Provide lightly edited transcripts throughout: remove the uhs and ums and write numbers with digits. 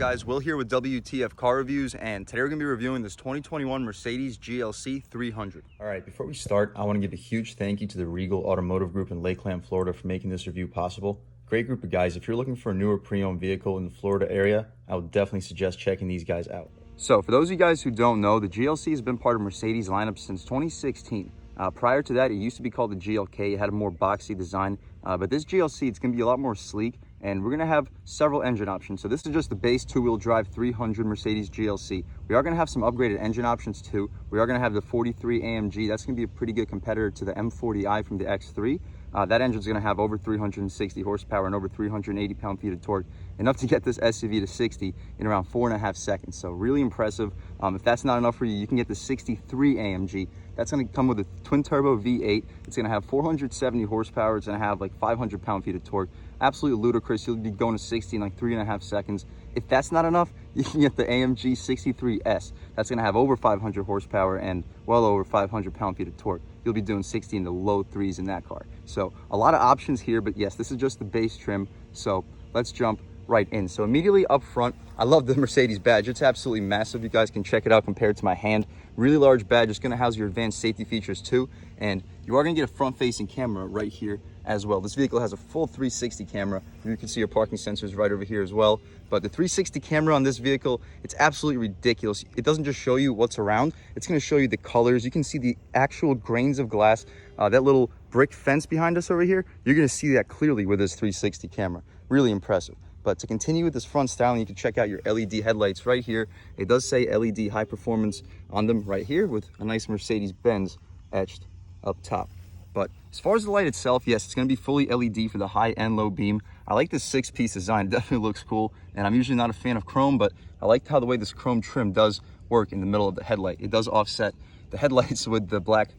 guys? Will here with W.T.F car reviews, and today we're going to be reviewing this 2021 Mercedes GLC 300. All right, before we start, I want to give a huge thank you to the Regal Automotive Group in Lakeland, Florida for making this review possible. Great group of guys. If you're looking for a newer pre-owned vehicle in the Florida area, I would definitely suggest checking these guys out. So for those of you guys who don't know, the GLC has been part of Mercedes lineup since 2016. Prior to that, it used to be called the GLK. It had a more boxy design, but this GLC, it's going to be a lot more sleek, and we're going to have several engine options. So this is just the base two-wheel drive 300 Mercedes GLC. We are going to have some upgraded engine options too. We are going to have the 43 AMG. That's going to be a pretty good competitor to the M40i from the X3. That engine's going to have over 360 horsepower and over 380 pound-feet of torque, enough to get this SUV to 60 in around 4.5 seconds. So really impressive. If that's not enough for you, you can get the 63 AMG. That's going to come with a twin-turbo V8. It's going to have 470 horsepower. It's going to have like 500 pound-feet of torque. Absolutely ludicrous. You'll be going to 60 in like 3.5 seconds. If that's not enough, you can get the AMG 63S. That's going to have over 500 horsepower and well over 500 pound-feet of torque. You'll be doing 60 in the low threes in that car. So a lot of options here, but yes, this is just the base trim. So let's jump right in. So immediately up front, I love the Mercedes badge. It's absolutely massive. You guys can check it out compared to my hand. Really large badge. It's going to house your advanced safety features too, and you are going to get a front-facing camera right here as well. This vehicle has a full 360 camera. You can see your parking sensors right over here as well. But the 360 camera on this vehicle, it's absolutely ridiculous. It doesn't just show you what's around, it's going to show you the colors. You can see the actual grains of glass. That little brick fence behind us over here, you're going to see that clearly with this 360 camera. Really impressive. But to continue with this front styling, you can check out your LED headlights right here. It does say LED high performance on them right here with a nice Mercedes-Benz etched up top. But as far as the light itself, yes, it's going to be fully LED for the high and low beam. I like this 6-piece design. It definitely looks cool. And I'm usually not a fan of chrome, but I like how the way this chrome trim does work in the middle of the headlight. It does offset the headlights with the black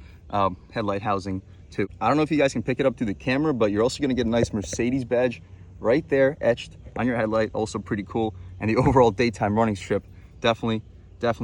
headlight housing too. I don't know if you guys can pick it up through the camera, but you're also going to get a nice Mercedes badge right there etched on your headlight. Also pretty cool. And the overall daytime running strip, definitely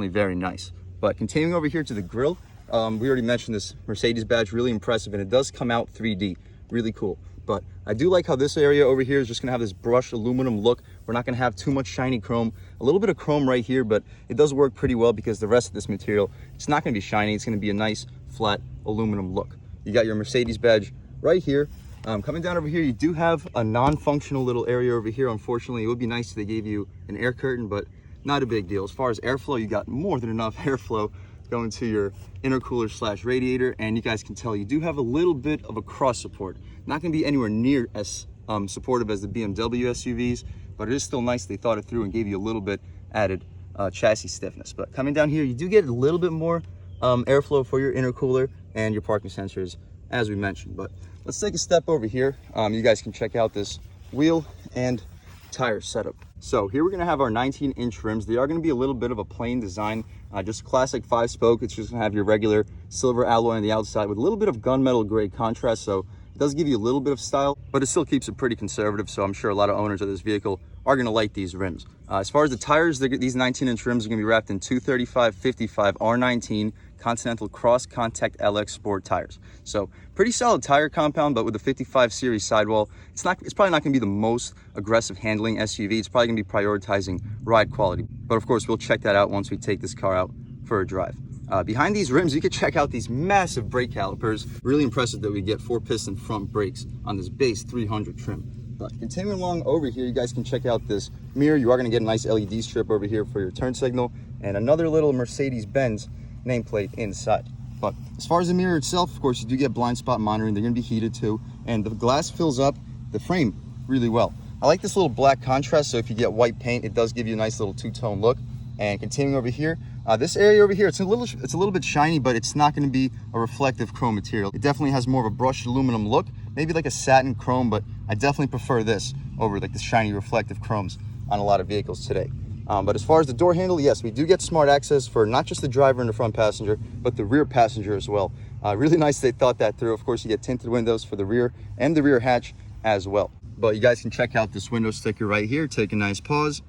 very nice. But continuing over here to the grille, we already mentioned this Mercedes badge, really impressive, and it does come out 3D, really cool. But I do like how this area over here is just gonna have this brushed aluminum look. We're not gonna have too much shiny chrome, a little bit of chrome right here, but it does work pretty well because the rest of this material, it's not gonna be shiny. It's gonna be a nice flat aluminum look. You got your Mercedes badge right here. Coming down over here, you do have a non-functional little area over here. Unfortunately, it would be nice if they gave you an air curtain, but not a big deal. As far as airflow, you got more than enough airflow going to your intercooler slash radiator, and you guys can tell you do have a little bit of a cross support. Not going to be anywhere near as supportive as the BMW SUVs, but it is still nice they thought it through and gave you a little bit added chassis stiffness. But coming down here, you do get a little bit more airflow for your intercooler and your parking sensors, as we mentioned. But let's take a step over here. You guys can check out this wheel and tire setup. So here we're going to have our 19-inch rims. They are going to be a little bit of a plain design, just classic 5-spoke. It's just going to have your regular silver alloy on the outside with a little bit of gunmetal gray contrast, so it does give you a little bit of style, but it still keeps it pretty conservative. So I'm sure a lot of owners of this vehicle are going to like these rims. As far as the tires, these 19-inch rims are going to be wrapped in 235/55 R19 Continental Cross Contact LX Sport tires. So pretty solid tire compound, but with the 55 series sidewall, it's probably not going to be the most aggressive handling SUV. It's probably going to be prioritizing ride quality. But of course, we'll check that out once we take this car out for a drive. Behind these rims, you can check out these massive brake calipers. Really impressive that we get 4-piston front brakes on this base 300 trim. But continuing along over here, you guys can check out this mirror. You are going to get a nice LED strip over here for your turn signal, and another little Mercedes-Benz nameplate inside. But as far as the mirror itself, of course, you do get blind spot monitoring. They're going to be heated too, and the glass fills up the frame really well. I like this little black contrast, so if you get white paint, it does give you a nice little two-tone look. And continuing over here, this area over here, it's a little bit shiny, but it's not going to be a reflective chrome material. It definitely has more of a brushed aluminum look, maybe like a satin chrome, but I definitely prefer this over like the shiny reflective chromes on a lot of vehicles today. But as far as the door handle, yes, we do get smart access for not just the driver and the front passenger, but the rear passenger as well. Really nice they thought that through. Of course, you get tinted windows for the rear and the rear hatch as well. But you guys can check out this window sticker right here. Take a nice pause.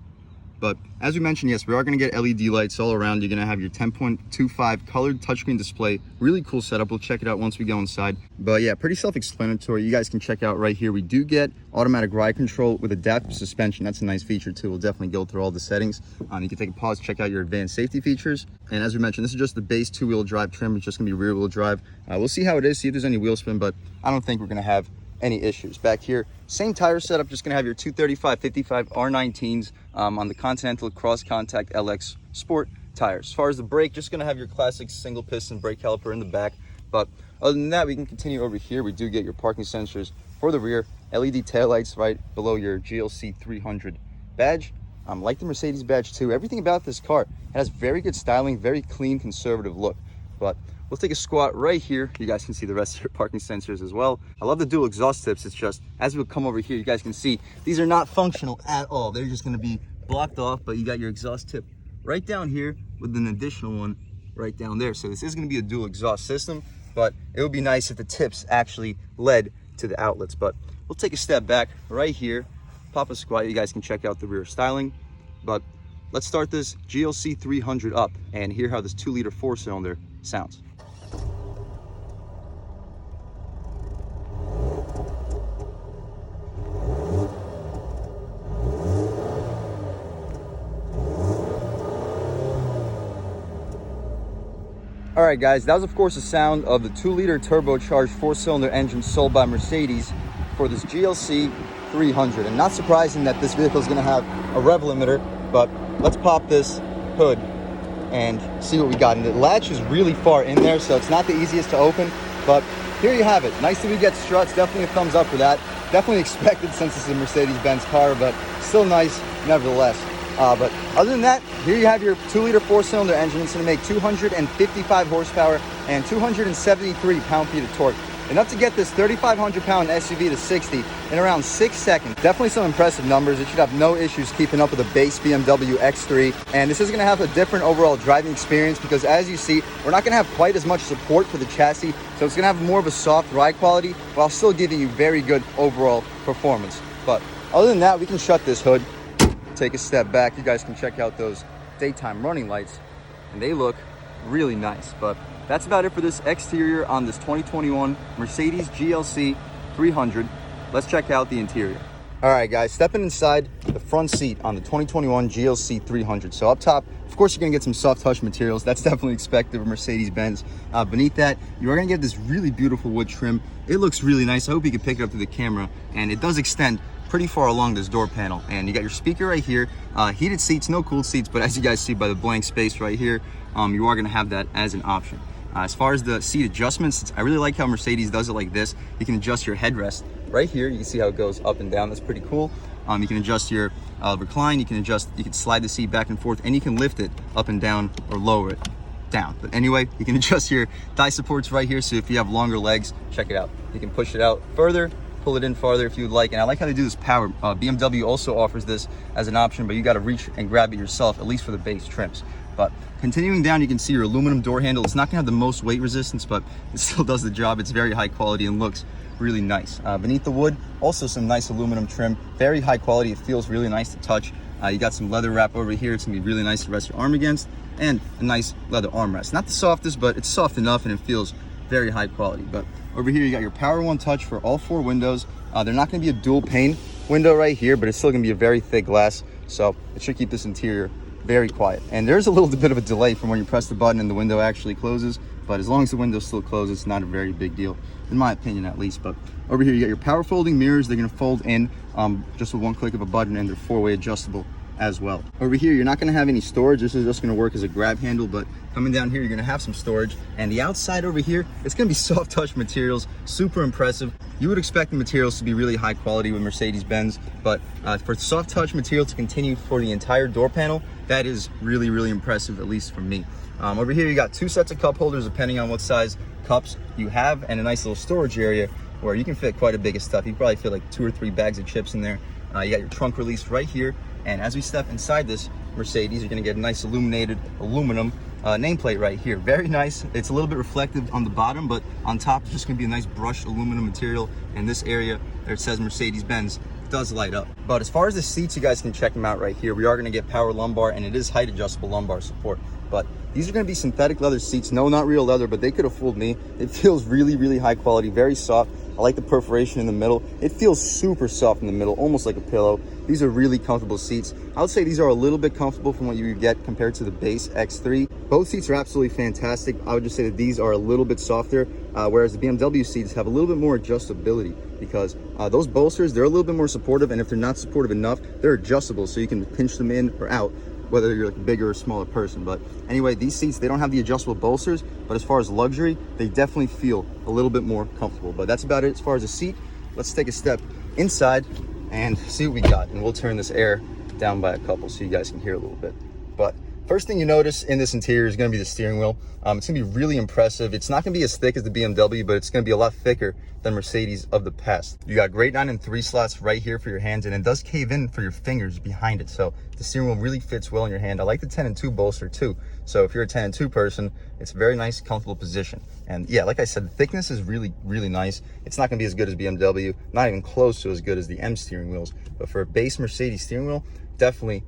But as we mentioned, yes, we are going to get LED lights all around. You're going to have your 10.25 colored touchscreen display. Really cool setup. We'll check it out once we go inside. But yeah, pretty self-explanatory. You guys can check out right here. We do get automatic ride control with adaptive suspension. That's a nice feature too. We'll definitely go through all the settings. You can take a pause, check out your advanced safety features. And as we mentioned, this is just the base 2-wheel drive trim. It's just going to be rear-wheel drive. We'll see how it is, see if there's any wheel spin, but I don't think we're going to have any issues. Back here, same tire setup, just gonna have your 235/55 R19s on the Continental Cross Contact LX Sport tires. As far as the brake, just gonna have your classic single piston brake caliper in the back. But other than that, we can continue over here. We do get your parking sensors for the rear, LED taillights right below your GLC 300 badge. Like the Mercedes badge too. Everything about this car, it has very good styling, very clean, conservative look. But we'll take a squat right here. You guys can see the rest of your parking sensors as well. I love the dual exhaust tips. It's just, as we come over here, you guys can see these are not functional at all. They're just gonna be blocked off, but you got your exhaust tip right down here with an additional one right down there. So this is gonna be a dual exhaust system, but it would be nice if the tips actually led to the outlets. But we'll take a step back right here, pop a squat. You guys can check out the rear styling. But let's start this GLC 300 up and hear how this 2-liter 4-cylinder sounds. All right, guys, that was of course the sound of the 2-liter turbocharged 4-cylinder engine sold by Mercedes for this GLC 300. And not surprising that this vehicle is going to have a rev limiter, but let's pop this hood and see what we got. And the latch is really far in there, so it's not the easiest to open, but here you have it. Nice that we get struts. Definitely a thumbs up for that. Definitely expected since this is a Mercedes-Benz car, but still nice nevertheless. But other than that, here you have your 2-liter 4-cylinder engine. It's going to make 255 horsepower and 273 pound-feet of torque. Enough to get this 3,500-pound SUV to 60 in around 6 seconds. Definitely some impressive numbers. It should have no issues keeping up with a base BMW X3. And this is going to have a different overall driving experience because, as you see, we're not going to have quite as much support for the chassis. So it's going to have more of a soft ride quality while still giving you very good overall performance. But other than that, we can shut this hood. Take a step back. You guys can check out those daytime running lights and they look really nice. But that's about it for this exterior on this 2021 Mercedes GLC 300. Let's check out the interior. All right, guys, stepping inside the front seat on the 2021 GLC 300. So up top, of course, you're gonna get some soft touch materials. That's definitely expected of Mercedes-Benz. Beneath that, you are gonna get this really beautiful wood trim. It looks really nice. I hope you can pick it up to the camera, and it does extend pretty far along this door panel. And you got your speaker right here, heated seats, no cooled seats, but as you guys see by the blank space right here, you are gonna have that as an option. As far as the seat adjustments, I really like how Mercedes does it like this. You can adjust your headrest right here. You can see how it goes up and down. That's pretty cool. You can adjust your recline. You can slide the seat back and forth, and you can lift it up and down or lower it down. But anyway, you can adjust your thigh supports right here. So if you have longer legs, check it out. You can push it out further, pull it in farther if you would like. And I like how they do this power. BMW also offers this as an option, but you got to reach and grab it yourself, at least for the base trims. But continuing down, you can see your aluminum door handle. It's not gonna have the most weight resistance, but it still does the job. It's very high quality and looks really nice. Beneath the wood, also some nice aluminum trim, very high quality. It feels really nice to touch. You got some leather wrap over here. It's gonna be really nice to rest your arm against, and a nice leather armrest. Not the softest, but it's soft enough and it feels very high quality. But over here, you got your Power One Touch for all 4 windows. They're not gonna be a dual pane window right here, but it's still gonna be a very thick glass. So it should keep this interior very quiet. And there's a little bit of a delay from when you press the button and the window actually closes, but as long as the window still closes, it's not a very big deal, in my opinion at least. But over here, you got your power folding mirrors. They're gonna fold in just with one click of a button, and they're 4-way adjustable as well. Over here, you're not gonna have any storage. This is just gonna work as a grab handle, but coming down here, you're gonna have some storage. And the outside over here, it's gonna be soft touch materials, super impressive. You would expect the materials to be really high quality with Mercedes-Benz, but for soft touch material to continue for the entire door panel, that is really, really impressive, at least for me. Over here, you got 2 sets of cup holders, depending on what size cups you have, and a nice little storage area where you can fit quite a bit of stuff. You can probably fit like 2 or 3 bags of chips in there. You got your trunk release right here. And as we step inside this Mercedes, you're gonna get a nice illuminated aluminum nameplate right here. Very nice. It's a little bit reflective on the bottom, but on top, it's just gonna be a nice brushed aluminum material. In this area, there it says Mercedes-Benz does light up. But as far as the seats, you guys can check them out right here. We are going to get power lumbar, and it is height adjustable lumbar support. But these are going to be synthetic leather seats. No, not real leather, but they could have fooled me. It feels really, really high quality, very soft. I like the perforation in the middle. It feels super soft in the middle, almost like a pillow. These are really comfortable seats. I would say these are a little bit comfortable from what you get compared to the base X3. Both seats are absolutely fantastic. I would just say that these are a little bit softer, whereas the BMW seats have a little bit more adjustability, because those bolsters, they're a little bit more supportive, and if they're not supportive enough, they're adjustable, so you can pinch them in or out, whether you're like a bigger or smaller person. But anyway, these seats, they don't have the adjustable bolsters, but as far as luxury, they definitely feel a little bit more comfortable. But that's about it as far as the seat. Let's take a step inside and see what we got, and we'll turn this air down by a couple so you guys can hear a little bit. But first thing you notice in this interior is going to be the steering wheel. It's going to be really impressive. It's not going to be as thick as the BMW, but it's going to be a lot thicker than Mercedes of the past. You got grade 9 and 3 slots right here for your hands, and it does cave in for your fingers behind it. So the steering wheel really fits well in your hand. I like the 10 and 2 bolster too. So if you're a 10 and 2 person, it's a very nice, comfortable position. And yeah, like I said, the thickness is really, really nice. It's not going to be as good as BMW, not even close to as good as the M steering wheels. But for a base Mercedes steering wheel, definitely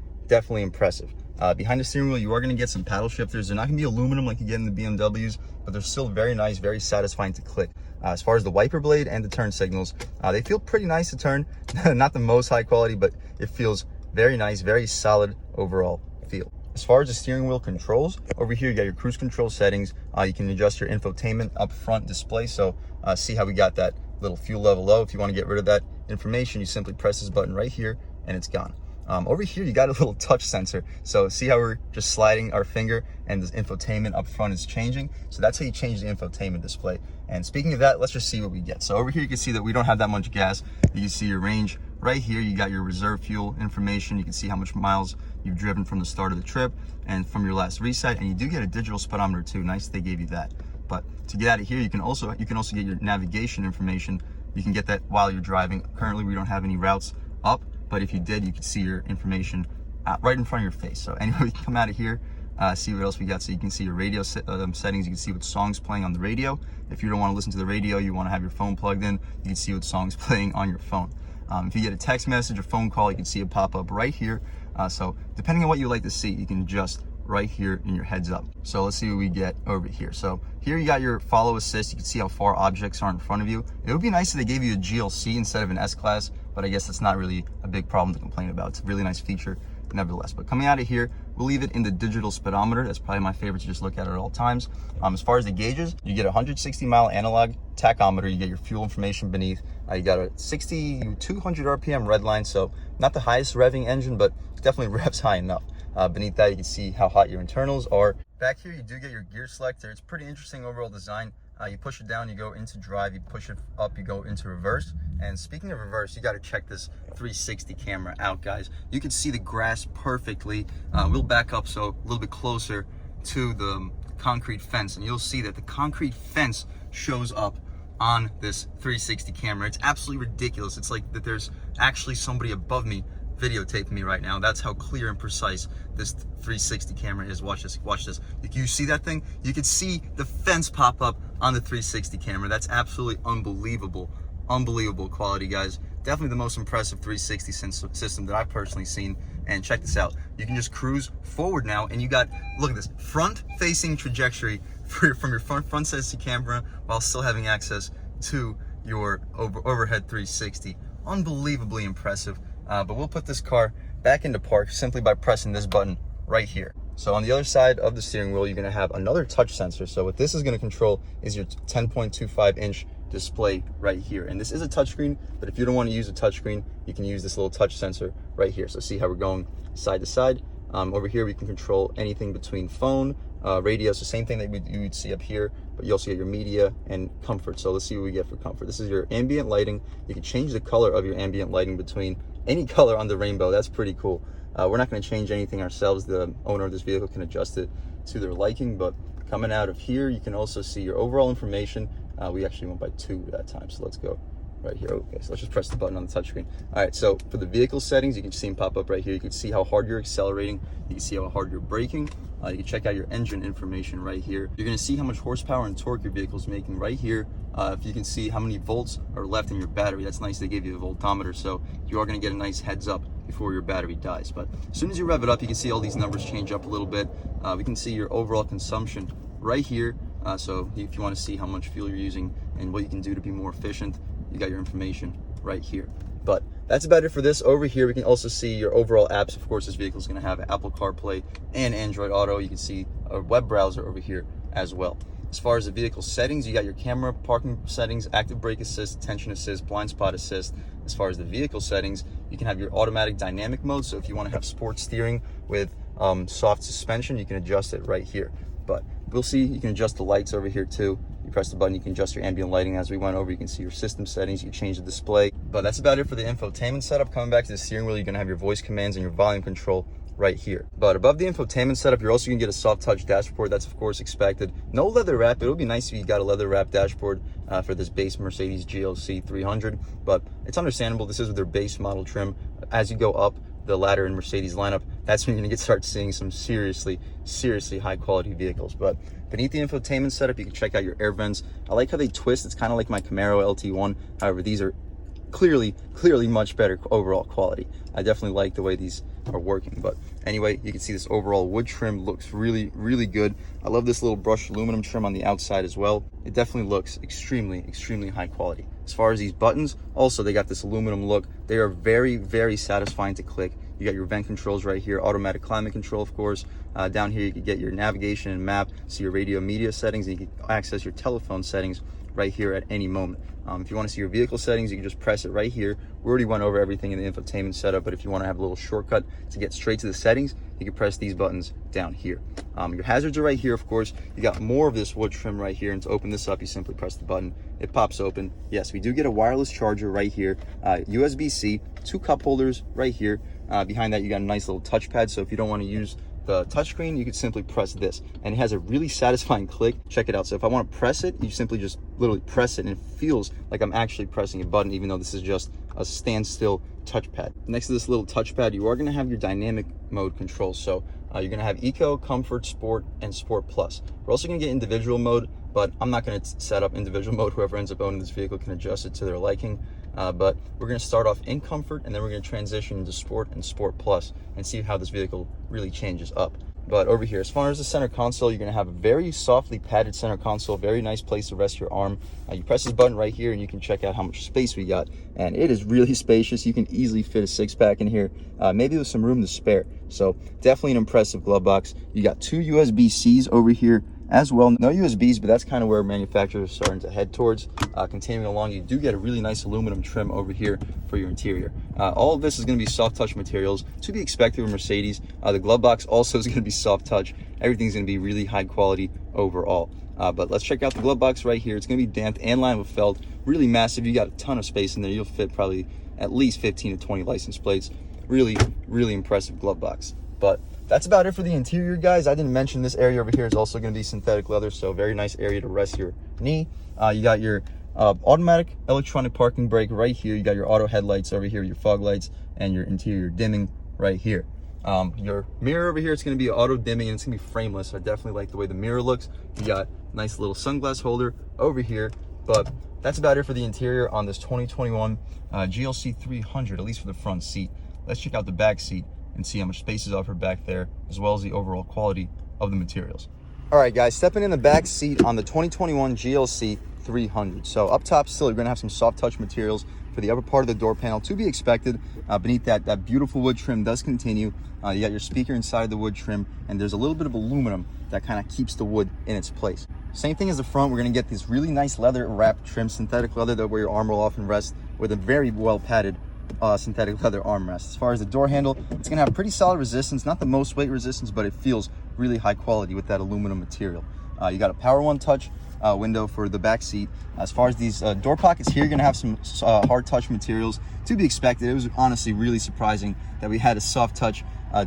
impressive. Behind the steering wheel, you are going to get some paddle shifters. They're not going to be aluminum like you get in the BMWs, but they're still very nice, very satisfying to click. As far as the wiper blade and the turn signals, they feel pretty nice to turn. Not the most high quality, but it feels very nice, very solid overall feel. As far as the steering wheel controls, over here you got your cruise control settings. You can adjust your infotainment up front display. So see how we got that little fuel level low. If you want to get rid of that information, you simply press this button right here and it's gone. Over here you got a little touch sensor, so see how we're just sliding our finger and the infotainment up front is changing. So that's how you change the infotainment display. And speaking of that, let's just see what we get. So over here you can see that we don't have that much gas. You can see your range right here. You got your reserve fuel information. You can see how much miles you've driven from the start of the trip and from your last reset, and you do get a digital speedometer too. Nice they gave you that. But to get out of here, you can also get your navigation information. You can get that while you're driving. Currently we don't have any routes up, but if you did, you could see your information right in front of your face. So anyway, we can come out of here, see what else we got. So you can see your radio settings. You can see what songs playing on the radio. If you don't want to listen to the radio, you want to have your phone plugged in, you can see what songs playing on your phone. If you get a text message or phone call, you can see it pop up right here. So depending on what you like to see, you can adjust right here in your heads up. So let's see what we get over here. So here you got your follow assist. You can see how far objects are in front of you. It would be nice if they gave you a GLC instead of an S-Class, but I guess that's not really a big problem to complain about. It's a really nice feature nevertheless. But coming out of here, we'll leave it in the digital speedometer. That's probably my favorite to just look at all times. As far as the gauges, you get a 160-mile analog tachometer. You get your fuel information beneath. You got a 200 RPM red line, so not the highest revving engine, but definitely revs high enough. Beneath that, you can see how hot your internals are. Back here, you do get your gear selector. It's pretty interesting overall design. You push it down, you go into drive. You push it up, you go into reverse. And speaking of reverse, you got to check this 360 camera out, guys. You can see the grass perfectly. We'll back up so a little bit closer to the concrete fence, and you'll see that the concrete fence shows up on this 360 camera. It's absolutely ridiculous. It's like that there's actually somebody above me videotaping me right now. That's how clear and precise this 360 camera is. Watch this, watch this. If you see that thing, you can see the fence pop up on the 360 camera. That's absolutely unbelievable quality, guys. Definitely the most impressive 360 system that I've personally seen. And check this out, you can just cruise forward now, and you got, look at this, front facing trajectory from your front sensor camera while still having access to your overhead 360. Unbelievably impressive. But we'll put this car back into park simply by pressing this button right here. So on the other side of the steering wheel, you're going to have another touch sensor. So what this is going to control is your 10.25 inch display right here. And this is a touchscreen, but if you don't want to use a touchscreen, you can use this little touch sensor right here. So see how we're going side to side. Over here, we can control anything between phone, radio. So same thing that you would see up here, but you also get your media and comfort. So let's see what we get for comfort. This is your ambient lighting. You can change the color of your ambient lighting between any color on the rainbow. That's pretty cool. We're not going to change anything ourselves. The owner of this vehicle can adjust it to their liking, but coming out of here, you can also see your overall information. We actually went by 2 that time, so let's go right here. Okay, so let's just press the button on the touchscreen. All right, so for the vehicle settings, you can see them pop up right here. You can see how hard you're accelerating. You can see how hard you're braking. You can check out your engine information right here. You're going to see how much horsepower and torque your vehicle is making right here if you can see how many volts are left in your battery. That's nice, they gave you a voltometer, so you are going to get a nice heads up before your battery dies. But as soon as you rev it up, you can see all these numbers change up a little bit. We can see your overall consumption right here. So if you want to see how much fuel you're using and what you can do to be more efficient, you got your information right here. But that's about it for this. Over here, we can also see your overall apps. Of course, this vehicle is going to have Apple CarPlay and Android Auto. You can see a web browser over here as well. As far as the vehicle settings, you got your camera, parking settings, active brake assist, tension assist, blind spot assist. As far as the vehicle settings, you can have your automatic dynamic mode. So if you want to have sport steering with soft suspension, you can adjust it right here. But we'll see, you can adjust the lights over here too. You press the button, you can adjust your ambient lighting. As we went over, you can see your system settings, you can change the display. But that's about it for the infotainment setup. Coming back to the steering wheel, you're gonna have your voice commands and your volume control right here. But above the infotainment setup, you're also gonna get a soft touch dashboard. That's of course expected. No leather wrap. It would be nice if you got a leather wrap dashboard for this base Mercedes GLC 300, but it's understandable. This is with their base model trim. As you go up the ladder in Mercedes lineup, that's when you're gonna start seeing some seriously high quality vehicles. But beneath the infotainment setup, you can check out your air vents. I like how they twist. It's kind of like my Camaro LT1. However, these are clearly much better overall quality. I definitely like the way these are working. But anyway, you can see this overall wood trim looks really good. I love this little brushed aluminum trim on the outside as well. It definitely looks extremely high quality. As far as these buttons, also they got this aluminum look. They are very satisfying to click. You got your vent controls right here, automatic climate control, of course. Down here, you can get your navigation and map, see your radio media settings, and you can access your telephone settings right here at any moment. If you want to see your vehicle settings, you can just press it right here. We already went over everything in the infotainment setup, but if you want to have a little shortcut to get straight to the settings, you can press these buttons down here. Your hazards are right here, of course. You got more of this wood trim right here, and to open this up, you simply press the button. It pops open. Yes, we do get a wireless charger right here, USB-C, 2 cup holders right here. Behind that, you got a nice little touchpad, so if you don't want to use the touchscreen, you could simply press this, and it has a really satisfying click. Check it out. So if I want to press it, you simply just literally press it, and it feels like I'm actually pressing a button, even though this is just a standstill touchpad. Next to this little touchpad, you are going to have your dynamic mode controls. So you're going to have Eco, Comfort, Sport, and Sport Plus. We're also going to get individual mode, but I'm not going to set up individual mode. Whoever ends up owning this vehicle can adjust it to their liking. But we're going to start off in Comfort, and then we're going to transition into Sport and Sport Plus and see how this vehicle really changes up. But over here, as far as the center console, you're going to have a very softly padded center console, very nice place to rest your arm. You press this button right here, and you can check out how much space we got, and it is really spacious. You can easily fit a 6-pack in here, maybe with some room to spare. So definitely an impressive glove box. You got 2 USB-Cs over here as well. No USBs, but that's kind of where manufacturers are starting to head towards. Continuing along, you do get a really nice aluminum trim over here for your interior. All of this is going to be soft touch materials, to be expected with Mercedes. The glove box also is going to be soft touch. Everything's going to be really high quality overall. But let's check out the glove box right here. It's going to be damped and lined with felt, really massive. You got a ton of space in there. You'll fit probably at least 15 to 20 license plates. Really impressive glove box. But that's about it for the interior, guys. I didn't mention this area over here is also going to be synthetic leather, so very nice area to rest your knee. You got your automatic electronic parking brake right here. You got your auto headlights over here, your fog lights, and your interior dimming right here. Your mirror over here, it's going to be auto dimming, and it's going to be frameless. I definitely like the way the mirror looks. You got a nice little sunglass holder over here. But that's about it for the interior on this 2021 GLC 300, at least for the front seat. Let's check out the back seat and see how much space is offered back there, as well as the overall quality of the materials. All right, guys, stepping in the back seat on the 2021 GLC 300. So up top still, you're gonna have some soft touch materials for the upper part of the door panel, to be expected. Beneath that beautiful wood trim does continue. You got your speaker inside the wood trim, and there's a little bit of aluminum that kind of keeps the wood in its place. Same thing as the front. We're gonna get this really nice leather wrap trim, synthetic leather, that where your arm will often rest, with a very well padded synthetic leather armrest. As far as the door handle, it's gonna have pretty solid resistance, not the most weight resistance, but it feels really high quality with that aluminum material. You got a power one touch window for the back seat. As far as these door pockets here, you're gonna have some hard touch materials, to be expected. It was honestly really surprising that we had a soft touch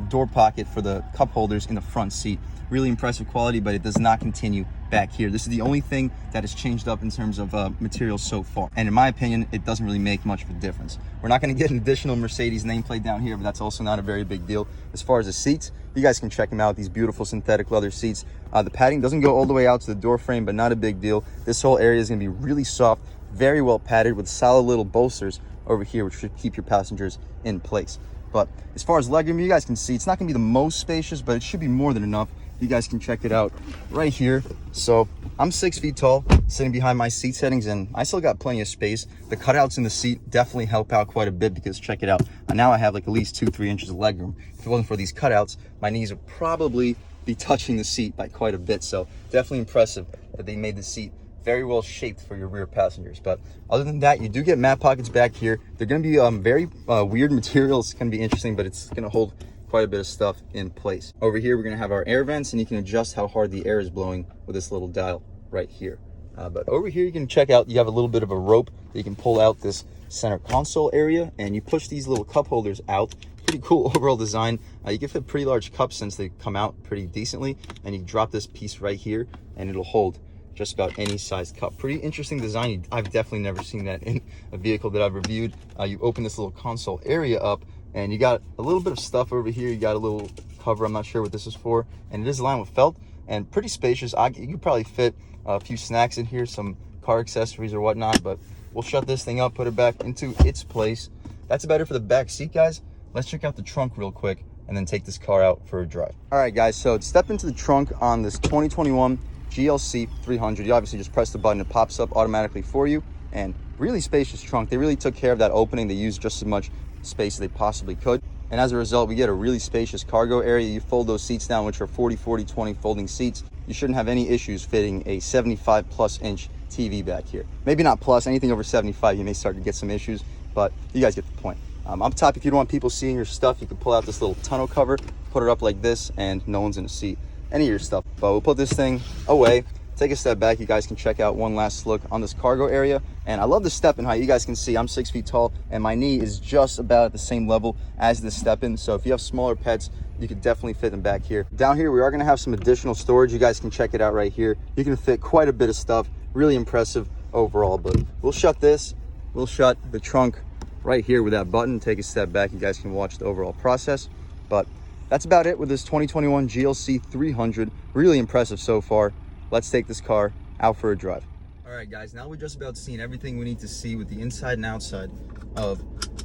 door pocket for the cup holders in the front seat. really impressive quality, but it does not continue back here. This is the only thing that has changed up in terms of materials so far, and in my opinion, it doesn't really make much of a difference. We're not going to get an additional Mercedes nameplate down here, but that's also not a very big deal. As far as the seats, you guys can check them out. These beautiful synthetic leather seats. The padding doesn't go all the way out to the door frame, but not a big deal. This whole area is going to be really soft, very well padded with solid little bolsters over here, which should keep your passengers in place. But as far as legroom, you guys can see it's not going to be the most spacious, but it should be more than enough. You guys can check it out right here. So I'm 6 feet tall, sitting behind my seat settings, and I still got plenty of space. The cutouts in the seat definitely help out quite a bit, because check it out. Now I have like at least 2-3 inches of legroom. If it wasn't for these cutouts, my knees would probably be touching the seat by quite a bit. So definitely impressive that they made the seat very well shaped for your rear passengers. But other than that, you do get mat pockets back here. They're going to be very weird materials. It's going to be interesting, but it's going to hold quite a bit of stuff in place. Over here, we're going to have our air vents, and you can adjust how hard the air is blowing with this little dial right here. But over here, you can check out, you have a little bit of a rope that you can pull out this center console area, and you push these little cup holders out. Pretty cool overall design. You can fit pretty large cups since they come out pretty decently, and you drop this piece right here and it'll hold just about any sized cup. Pretty interesting design. I've definitely never seen that in a vehicle that I've reviewed. You open this little console area up, and you got a little bit of stuff over here. You got a little cover, I'm not sure what this is for, and it is lined with felt and pretty spacious. You could probably fit a few snacks in here, some car accessories or whatnot, but we'll shut this thing up, put it back into its place. That's about it for the back seat, guys. Let's check out the trunk real quick and then take this car out for a drive. All right, guys, so to step into the trunk on this 2021 GLC 300, you obviously just press the button, it pops up automatically for you, and really spacious trunk. They really took care of that opening. They used just as much space as they possibly could, and as a result, we get a really spacious cargo area. You fold those seats down, which are 40-40-20 folding seats. You shouldn't have any issues fitting a 75+ inch TV back here. Maybe not plus, anything over 75 you may start to get some issues, but you guys get the point. Up top, if you don't want people seeing your stuff, you can pull out this little tonneau cover, put it up like this, and no one's gonna see any of your stuff. But we'll put this thing away, take a step back. You guys can check out one last look on this cargo area, and I love the step-in height. You guys can see I'm 6 feet tall, and my knee is just about at the same level as the step-in. So if you have smaller pets, you can definitely fit them back here. Down here, we are gonna have some additional storage. You guys can check it out right here. You can fit quite a bit of stuff. Really impressive overall. But we'll shut this. We'll shut the trunk right here with that button. Take a step back. You guys can watch the overall process. But that's about it with this 2021 GLC 300. Really impressive so far. Let's take this car out for a drive. All right, guys, now we're just about seeing everything we need to see with the inside and outside of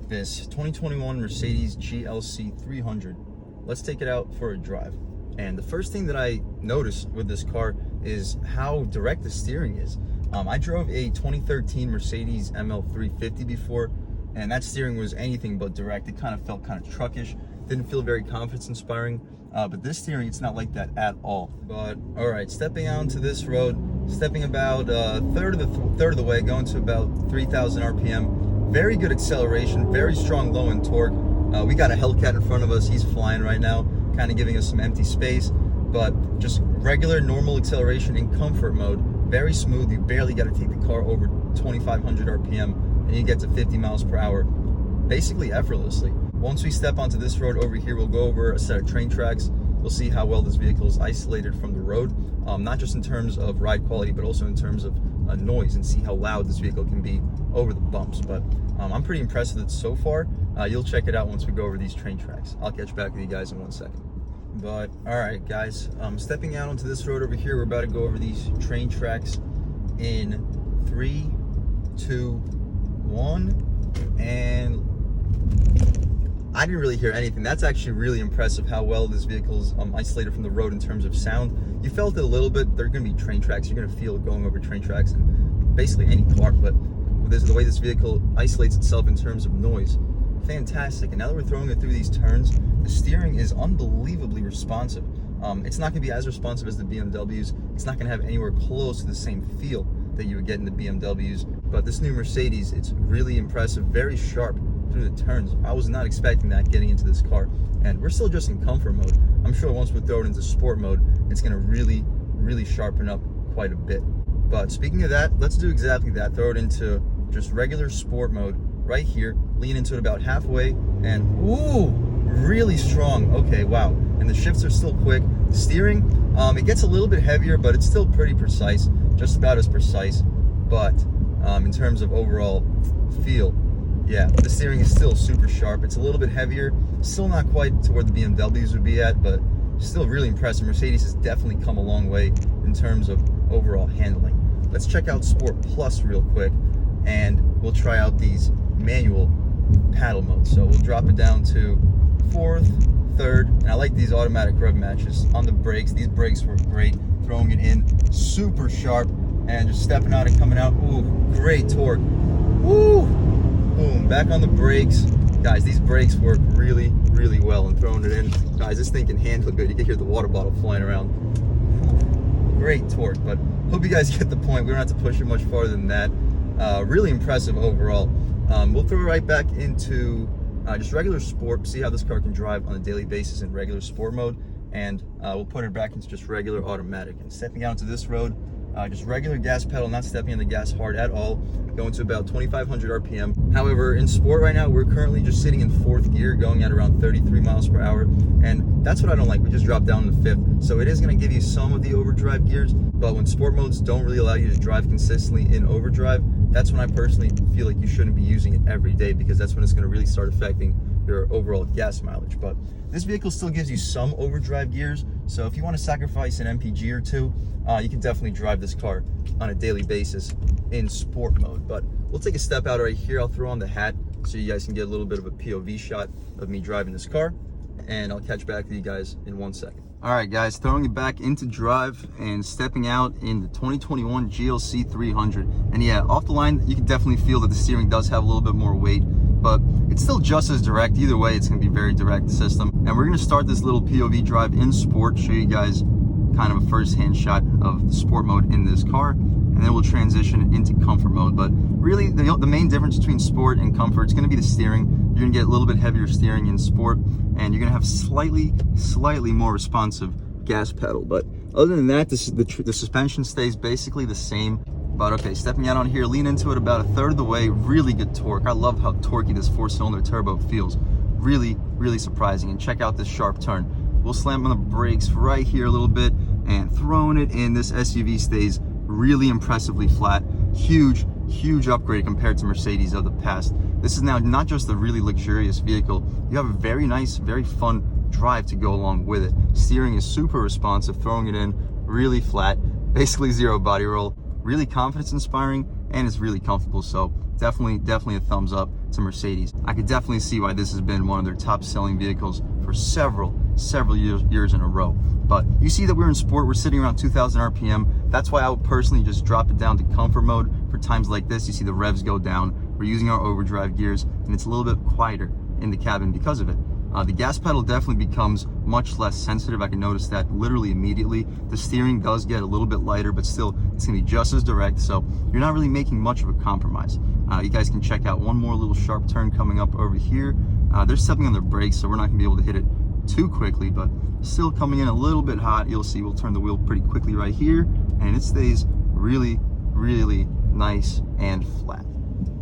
this 2021 Mercedes GLC 300. Let's take it out for a drive. And the first thing that I noticed with this car is how direct the steering is. I drove a 2013 Mercedes ML350 before, and that steering was anything but direct. It kind of felt kind of truckish. Didn't feel very confidence inspiring. But this steering, it's not like that at all. But all right, stepping out onto this road, stepping about third of the way, going to about 3,000 RPM. Very good acceleration, very strong low end torque. We got a Hellcat in front of us. He's flying right now, kind of giving us some empty space. But just regular, normal acceleration in comfort mode. Very smooth. You barely got to take the car over 2,500 RPM, and you get to 50 miles per hour, basically effortlessly. Once we step onto this road over here, we'll go over a set of train tracks. We'll see how well this vehicle is isolated from the road, not just in terms of ride quality, but also in terms of noise, and see how loud this vehicle can be over the bumps. But I'm pretty impressed with it so far. You'll check it out once we go over these train tracks. I'll catch back with you guys in 1 second. But all right, guys, stepping out onto this road over here, we're about to go over these train tracks in 3, 2, 1, and I didn't really hear anything. That's actually really impressive how well this vehicle's isolated from the road in terms of sound. You felt it a little bit. There are going to be train tracks. You're going to feel it going over train tracks and basically any car, but the way this vehicle isolates itself in terms of noise, fantastic. And now that we're throwing it through these turns, the steering is unbelievably responsive. It's not going to be as responsive as the BMWs. It's not going to have anywhere close to the same feel that you would get in the BMWs. But this new Mercedes, it's really impressive, very sharp through the turns. I was not expecting that getting into this car, and we're still just in comfort mode. I'm sure once we throw it into sport mode, it's going to really sharpen up quite a bit. But speaking of that, let's do exactly that. Throw it into just regular sport mode right here, lean into it about halfway, and ooh, really strong. Okay, wow. And the shifts are still quick. The steering, it gets a little bit heavier, but it's still pretty precise, just about as precise. But in terms of overall feel, yeah, the steering is still super sharp. It's a little bit heavier, still not quite to where the BMWs would be at, but still really impressive. Mercedes has definitely come a long way in terms of overall handling. Let's check out Sport Plus real quick, and we'll try out these manual paddle modes. So we'll drop it down to 4th, 3rd, and I like these automatic rev matches on the brakes. These brakes work great, throwing it in super sharp, and just stepping out and coming out. Ooh, great torque. Woo! Boom, back on the brakes. Guys, these brakes work really, really well, and throwing it in. Guys, this thing can handle it good. You can hear the water bottle flying around. Great torque, but hope you guys get the point. We don't have to push it much farther than that. Really impressive overall. We'll throw it right back into just regular sport, see how this car can drive on a daily basis in regular sport mode, and we'll put it back into just regular automatic. And stepping out into this road, just regular gas pedal, not stepping on the gas hard at all, going to about 2,500 RPM. However, in sport right now, we're currently just sitting in 4th gear, going at around 33 miles per hour, and that's what I don't like. We just dropped down to 5th, so it is going to give you some of the overdrive gears, but when sport modes don't really allow you to drive consistently in overdrive, that's when I personally feel like you shouldn't be using it every day, because that's when it's going to really start affecting your overall gas mileage. But this vehicle still gives you some overdrive gears, so if you want to sacrifice an MPG or two, you can definitely drive this car on a daily basis in sport mode. But we'll take a step out right here. I'll throw on the hat so you guys can get a little bit of a POV shot of me driving this car, and I'll catch back with you guys in 1 second. All right, guys, throwing it back into drive and stepping out in the 2021 GLC 300. And yeah, off the line, you can definitely feel that the steering does have a little bit more weight, but it's still just as direct. Either way, it's gonna be very direct system. And we're gonna start this little POV drive in sport, show you guys kind of a first-hand shot of the sport mode in this car, and then we'll transition into comfort mode. But really, the main difference between sport and comfort is gonna be the steering. You're gonna get a little bit heavier steering in sport, and you're gonna have slightly more responsive gas pedal. But other than that, the suspension stays basically the same. But okay, stepping out on here, lean into it about 1/3 of the way. Really good torque. I love how torquey this 4-cylinder turbo feels. Really, really surprising. And check out this sharp turn. We'll slam on the brakes right here a little bit, and throwing it in, this SUV stays really impressively flat. Huge upgrade compared to Mercedes of the past. This is now not just a really luxurious vehicle, you have a very nice, very fun drive to go along with it. Steering is super responsive, throwing it in really flat, basically zero body roll, really confidence inspiring, and it's really comfortable. So definitely a thumbs up to Mercedes. I could definitely see why this has been one of their top selling vehicles for several years in a row. But you see that we're in sport, we're sitting around 2,000 RPM. That's why I would personally just drop it down to comfort mode for times like this. You see the revs go down, we're using our overdrive gears, and it's a little bit quieter in the cabin because of it. The gas pedal definitely becomes much less sensitive. I can notice that literally immediately. The steering does get a little bit lighter, but still it's gonna be just as direct, so you're not really making much of a compromise. You guys can check out one more little sharp turn coming up over here. They're stepping on their brakes, so we're not gonna be able to hit it too quickly, but still coming in a little bit hot. You'll see we'll turn the wheel pretty quickly right here, and it stays really nice and flat.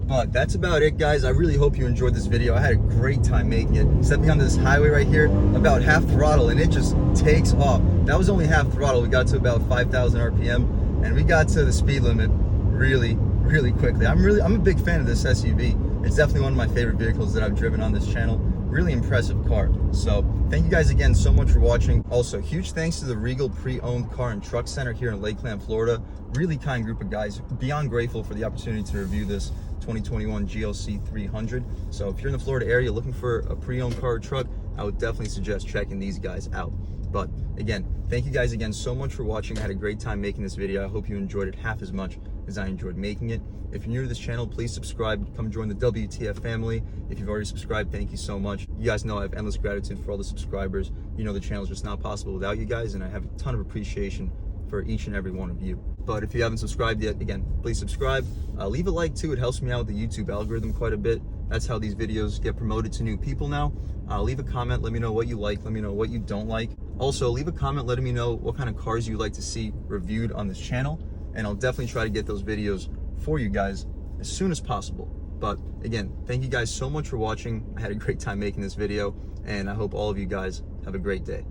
But that's about it, guys. I really hope you enjoyed this video. I had a great time making it. Stepping onto this highway right here, about half throttle, and it just takes off. That was only half throttle. We got to about 5,000 RPM, and we got to the speed limit really quickly. I'm a big fan of this SUV. It's definitely one of my favorite vehicles that I've driven on this channel. Really impressive car. So thank you guys again so much for watching. Also, huge thanks to the Regal Pre-Owned Car and Truck Center here in Lakeland, Florida. Really kind group of guys. Beyond grateful for the opportunity to review this 2021 GLC 300. So if you're in the Florida area looking for a pre-owned car or truck, I would definitely suggest checking these guys out. But again, thank you guys again so much for watching. I had a great time making this video. I hope you enjoyed it half as much as I enjoyed making it. If you're new to this channel, please subscribe. Come join the W.T.F family. If you've already subscribed, thank you so much. You guys know I have endless gratitude for all the subscribers. You know the channel's just not possible without you guys, and I have a ton of appreciation for each and every one of you. But if you haven't subscribed yet, again, please subscribe. Leave a like too. It helps me out with the YouTube algorithm quite a bit. That's how these videos get promoted to new people now. Leave a comment. Let me know what you like. Let me know what you don't like. Also, leave a comment letting me know what kind of cars you'd like to see reviewed on this channel, and I'll definitely try to get those videos for you guys as soon as possible. But again, thank you guys so much for watching. I had a great time making this video, and I hope all of you guys have a great day.